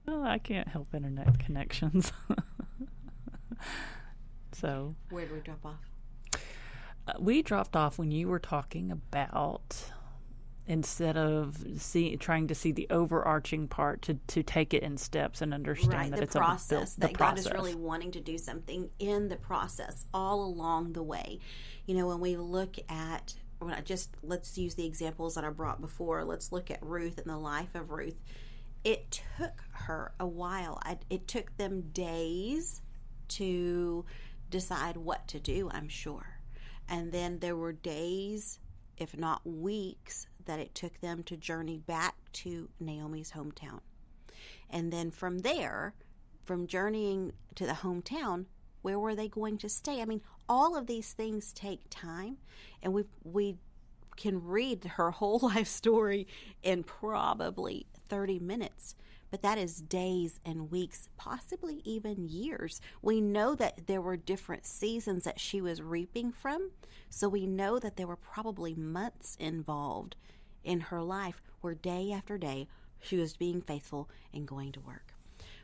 Well, I can't help internet connections. So, Where did we drop off? We dropped off when you were talking about, instead of trying to see the overarching part, to take it in steps and understand that the it's process, the that process. God is really wanting to do something in the process all along the way. When we look at, let's use the examples that I brought before. Let's look at Ruth and the life of Ruth. It took her a while. It took them days to decide what to do, I'm sure. And then there were days, if not weeks, that it took them to journey back to Naomi's hometown. And then from there, from journeying to the hometown, where were they going to stay? I mean, all of these things take time, and we can read her whole life story in probably 30 minutes. But that is days and weeks, possibly even years. We know that there were different seasons that she was reaping from. So we know that there were probably months involved in her life where day after day she was being faithful and going to work.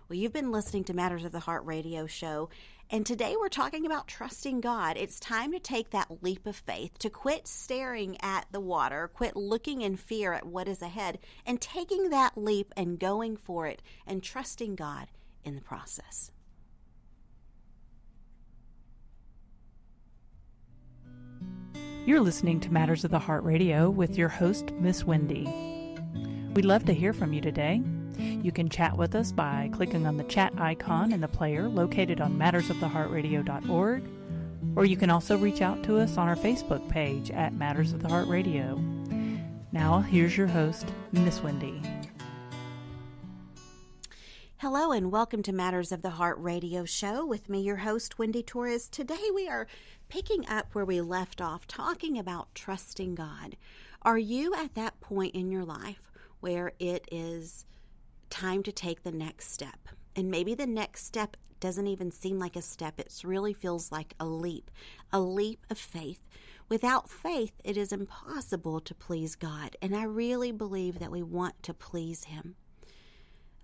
Well, you've been listening to Matters of the Heart radio show, and today we're talking about trusting God. It's time to take that leap of faith, to quit staring at the water, quit looking in fear at what is ahead, and taking that leap and going for it and trusting God in the process. You're listening to Matters of the Heart radio with your host, Miss Wendy. We'd love to hear from you today. You can chat with us by clicking on the chat icon in the player located on mattersoftheheartradio.org, or you can also reach out to us on our Facebook page at Matters of the Heart Radio. Now, here's your host, Miss Wendy. Hello and welcome to Matters of the Heart radio show with me, your host, Wendy Torres. Today we are picking up where we left off, talking about trusting God. Are you at that point in your life where it is time to take the next step? And maybe the next step doesn't even seem like a step. It really feels like a leap of faith. Without faith, it is impossible to please God. And I really believe that we want to please Him.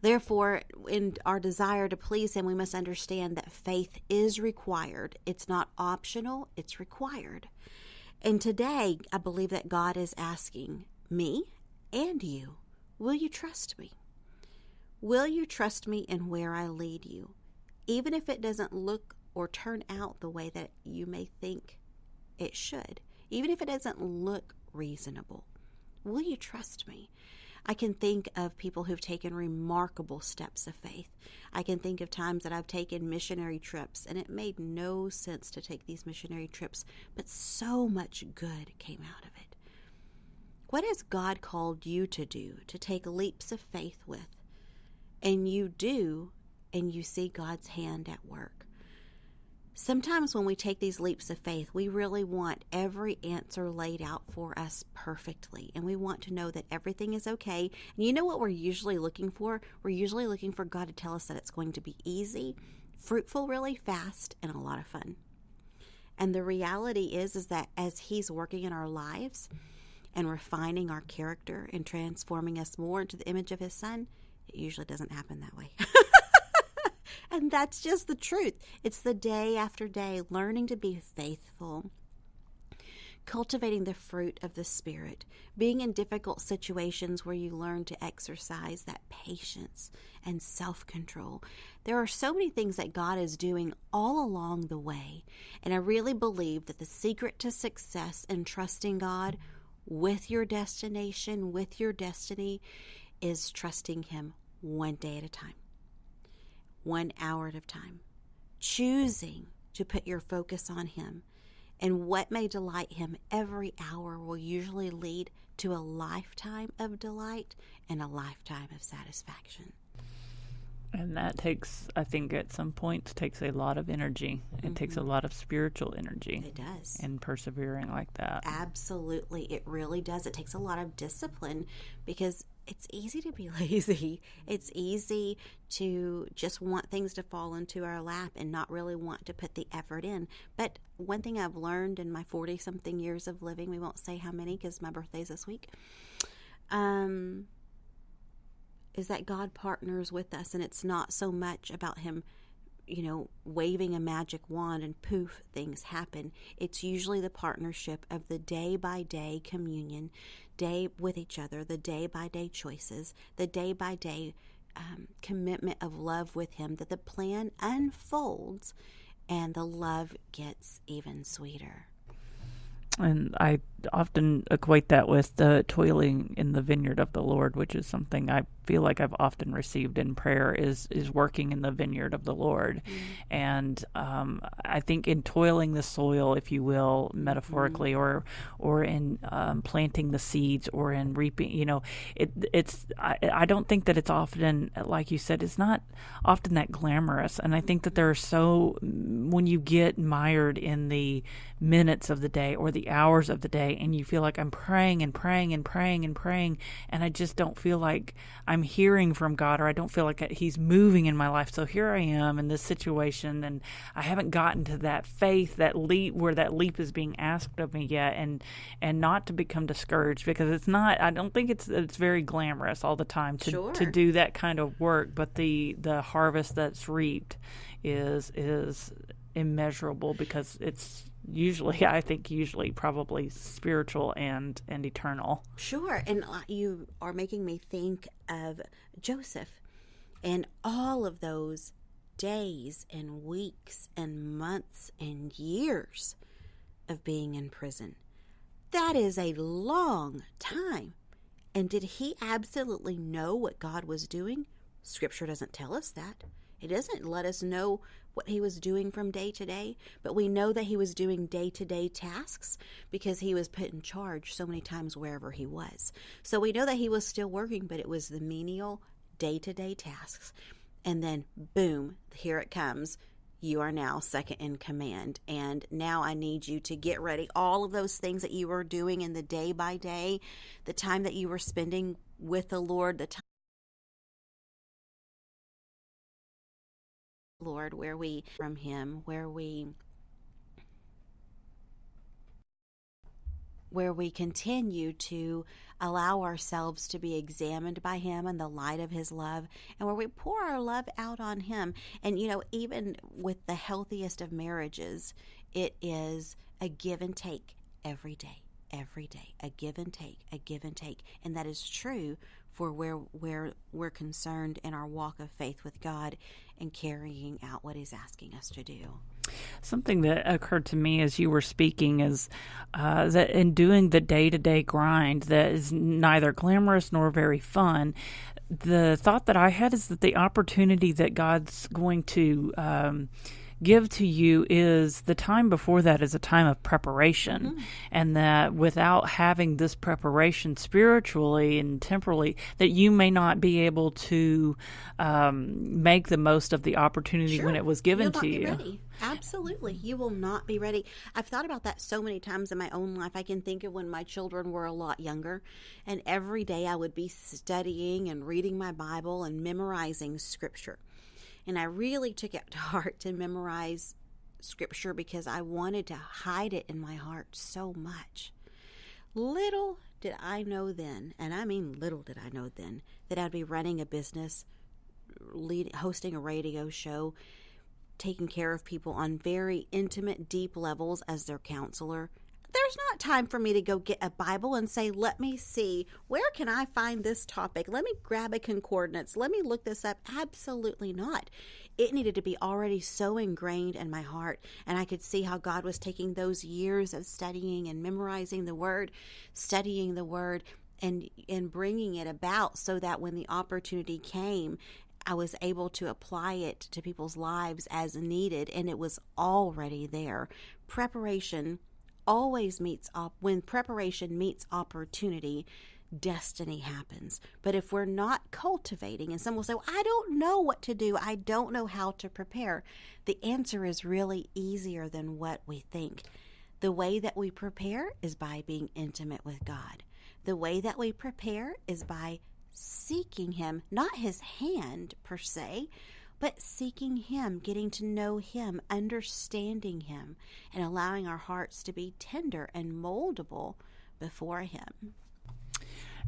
Therefore, in our desire to please Him, we must understand that faith is required. It's not optional, it's required. And today, I believe that God is asking me and you, will you trust me? Will you trust me in where I lead you? Even if it doesn't look or turn out the way that you may think it should. Even if it doesn't look reasonable. Will you trust me? I can think of people who've taken remarkable steps of faith. I can think of times that I've taken missionary trips, and it made no sense to take these missionary trips, but so much good came out of it. What has God called you to do, to take leaps of faith with? And you do, and you see God's hand at work. Sometimes when we take these leaps of faith, we really want every answer laid out for us perfectly. And we want to know that everything is okay. And you know what we're usually looking for? We're usually looking for God to tell us that it's going to be easy, fruitful really fast, and a lot of fun. And the reality is that as He's working in our lives and refining our character and transforming us more into the image of His Son, it usually doesn't happen that way. And that's just the truth. It's the day after day, learning to be faithful, cultivating the fruit of the Spirit, being in difficult situations where you learn to exercise that patience and self-control. There are so many things that God is doing all along the way. And I really believe that the secret to success in trusting God with your destination, with your destiny, is trusting Him one day at a time. 1 hour at a time, choosing to put your focus on Him. And what may delight Him every hour will usually lead to a lifetime of delight and a lifetime of satisfaction. And that takes, I think at some points, takes a lot of energy. It takes a lot of spiritual energy. It does. And persevering like that. Absolutely. It really does. It takes a lot of discipline because it's easy to be lazy. It's easy to just want things to fall into our lap and not really want to put the effort in. But one thing I've learned in my 40-something years of living, we won't say how many because my birthday's this week, is that God partners with us, and it's not so much about him, waving a magic wand and poof, things happen. It's usually the partnership of the day-by-day communion, day with each other, the day-by-day choices, the day-by-day commitment of love with him, that the plan unfolds and the love gets even sweeter. And I often equate that with the toiling in the vineyard of the Lord, which is something I feel like I've often received in prayer, is working in the vineyard of the Lord. Mm-hmm. And I think in toiling the soil, if you will, metaphorically, mm-hmm. or in planting the seeds, or in reaping, I don't think that it's often, like you said, it's not often that glamorous. And I think that when you get mired in the minutes of the day or the hours of the day, and you feel like I'm praying and praying and praying and praying, and I just don't feel like I'm hearing from God, or I don't feel like he's moving in my life. So here I am in this situation, and I haven't gotten to that faith, that leap, where that leap is being asked of me yet, and not to become discouraged, because it's not, I don't think it's very glamorous all the time to do that kind of work, but the harvest that's reaped is immeasurable, because it's usually probably spiritual and eternal. Sure. And you are making me think of Joseph and all of those days and weeks and months and years of being in prison. That is a long time. And did he absolutely know what God was doing? Scripture doesn't tell us that. It doesn't let us know what he was doing from day to day, but we know that he was doing day-to-day tasks because he was put in charge so many times wherever he was. So we know that he was still working, but it was the menial day-to-day tasks. And then, boom, here it comes. You are now second in command, and now I need you to get ready. All of those things that you were doing in the day by day, the time that you were spending with the Lord, the time, Lord, where we from him, where we continue to allow ourselves to be examined by him in the light of his love, and where we pour our love out on him. And, even with the healthiest of marriages, it is a give and take every day, a give and take. And that is true for where we're concerned in our walk of faith with God and carrying out what he's asking us to do. Something that occurred to me as you were speaking is that in doing the day-to-day grind that is neither glamorous nor very fun, the thought that I had is that the opportunity that God's going to give to you is the time before that is a time of preparation, mm-hmm. and that without having this preparation spiritually and temporally, that you may not be able to make the most of the opportunity when it was given to you. Ready. Absolutely. You will not be ready. I've thought about that so many times in my own life. I can think of when my children were a lot younger, and every day I would be studying and reading my Bible and memorizing scripture. And I really took it to heart to memorize scripture because I wanted to hide it in my heart so much. Little did I know then, and I mean little did I know then, that I'd be running a business, hosting a radio show, taking care of people on very intimate, deep levels as their counselor. There's not time for me to go get a Bible and say, let me see, where can I find this topic? Let me grab a concordance. Let me look this up. Absolutely not. It needed to be already so ingrained in my heart. And I could see how God was taking those years of studying and memorizing the Word, studying the Word, and bringing it about so that when the opportunity came, I was able to apply it to people's lives as needed. And it was already there. Preparation always when preparation meets opportunity, destiny happens. But if we're not cultivating, and some will say, well, I don't know what to do, I don't know how to prepare, the answer is really easier than what we think. The way that we prepare is by being intimate with God. The way that we prepare is by seeking him, not his hand per se, but seeking him, getting to know him, understanding him, and allowing our hearts to be tender and moldable before him.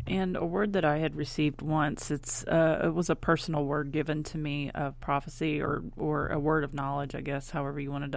And a word that I had received once, it was a personal word given to me of prophecy or a word of knowledge, I guess, however you want to